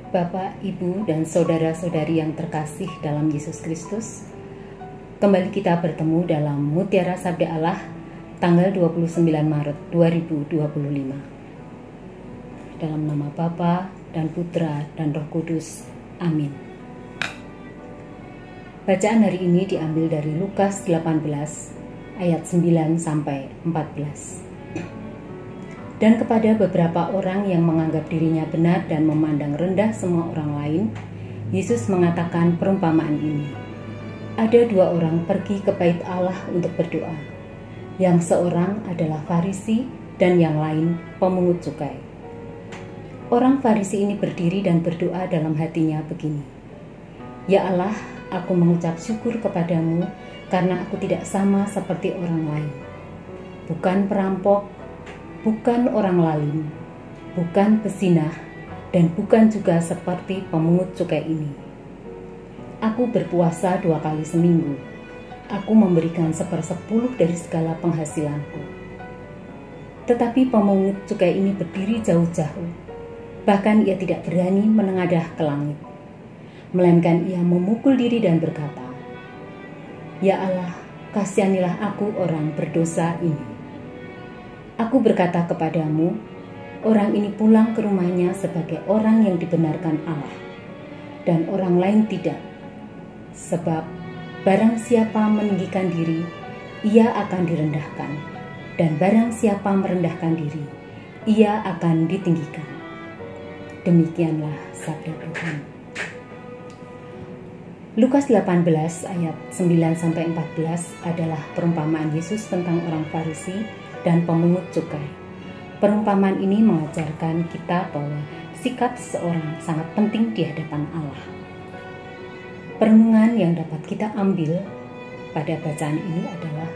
Bapak, Ibu, dan saudara-saudari yang terkasih dalam Yesus Kristus, kembali kita bertemu dalam Mutiara Sabda Allah tanggal 29 Maret 2025. Dalam nama Bapa dan Putra dan Roh Kudus. Amin. Bacaan hari ini diambil dari Lukas 18 ayat 9 sampai 14. Dan kepada beberapa orang yang menganggap dirinya benar dan memandang rendah semua orang lain, Yesus mengatakan perumpamaan ini. Ada dua orang pergi ke bait Allah untuk berdoa. Yang seorang adalah Farisi dan yang lain pemungut cukai. Orang Farisi ini berdiri dan berdoa dalam hatinya begini. Ya Allah, aku mengucap syukur kepadamu karena aku tidak sama seperti orang lain. Bukan perampok, bukan orang lalim, bukan pezinah, dan bukan juga seperti pemungut cukai ini. Aku berpuasa 2 kali seminggu. Aku memberikan 1/10 dari segala penghasilanku. Tetapi pemungut cukai ini berdiri jauh-jauh. Bahkan ia tidak berani menengadah ke langit. Melainkan ia memukul diri dan berkata, Ya Allah, kasihanilah aku orang berdosa ini. Aku berkata kepadamu, orang ini pulang ke rumahnya sebagai orang yang dibenarkan Allah, dan orang lain tidak. Sebab barang siapa meninggikan diri, ia akan direndahkan, dan barang siapa merendahkan diri, ia akan ditinggikan. Demikianlah sabda Tuhan. Lukas 18 ayat 9-14 adalah perumpamaan Yesus tentang orang Farisi dan pemungut cukai. Perumpamaan ini mengajarkan kita bahwa sikap seseorang sangat penting di hadapan Allah. Perenungan yang dapat kita ambil pada bacaan ini adalah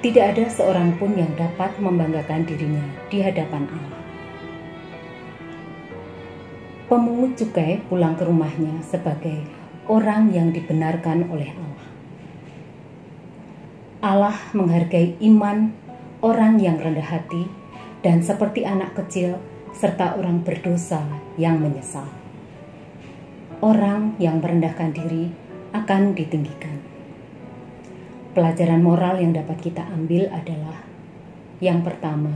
tidak ada seorang pun yang dapat membanggakan dirinya di hadapan Allah. Pemungut cukai pulang ke rumahnya sebagai orang yang dibenarkan oleh Allah. Allah menghargai iman orang yang rendah hati dan seperti anak kecil serta orang berdosa yang menyesal. Orang yang merendahkan diri akan ditinggikan. Pelajaran moral yang dapat kita ambil adalah yang pertama,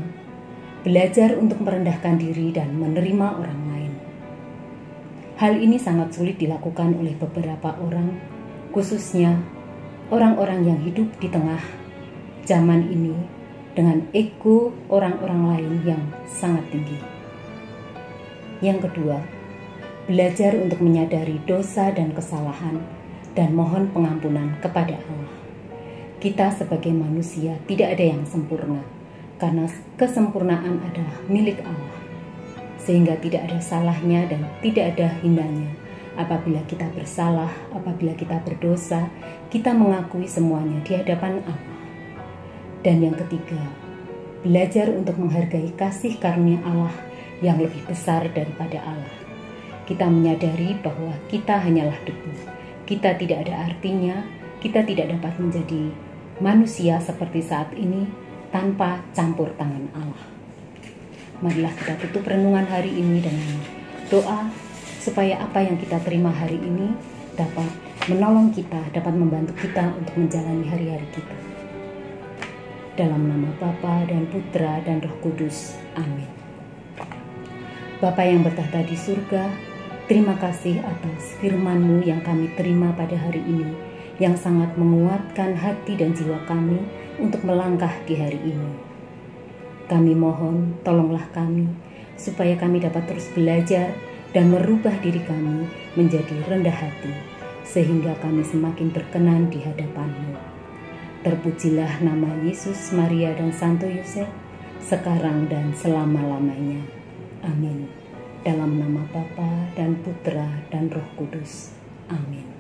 belajar untuk merendahkan diri dan menerima orang lain. Hal ini sangat sulit dilakukan oleh beberapa orang, khususnya orang-orang yang hidup di tengah zaman ini dengan ego orang-orang lain yang sangat tinggi. Yang kedua, belajar untuk menyadari dosa dan kesalahan dan mohon pengampunan kepada Allah. Kita sebagai manusia tidak ada yang sempurna, karena kesempurnaan adalah milik Allah. Sehingga tidak ada salahnya dan tidak ada hinanya. Apabila kita bersalah, apabila kita berdosa, kita mengakui semuanya di hadapan Allah. Dan yang ketiga, belajar untuk menghargai kasih karunia Allah yang lebih besar daripada Allah. Kita menyadari bahwa kita hanyalah debu. Kita tidak ada artinya, kita tidak dapat menjadi manusia seperti saat ini tanpa campur tangan Allah. Marilah kita tutup renungan hari ini dengan doa, supaya apa yang kita terima hari ini dapat menolong kita, dapat membantu kita untuk menjalani hari-hari kita. Dalam nama Bapa dan Putra dan Roh Kudus. Amin. Bapa yang bertahta di surga, terima kasih atas firman-Mu yang kami terima pada hari ini, yang sangat menguatkan hati dan jiwa kami untuk melangkah di hari ini. Kami mohon, tolonglah kami, supaya kami dapat terus belajar dan merubah diri kami menjadi rendah hati, sehingga kami semakin berkenan di hadapan-Mu. Terpujilah nama Yesus, Maria, dan Santo Yosef, sekarang dan selama-lamanya. Amin. Dalam nama Bapa dan Putra dan Roh Kudus. Amin.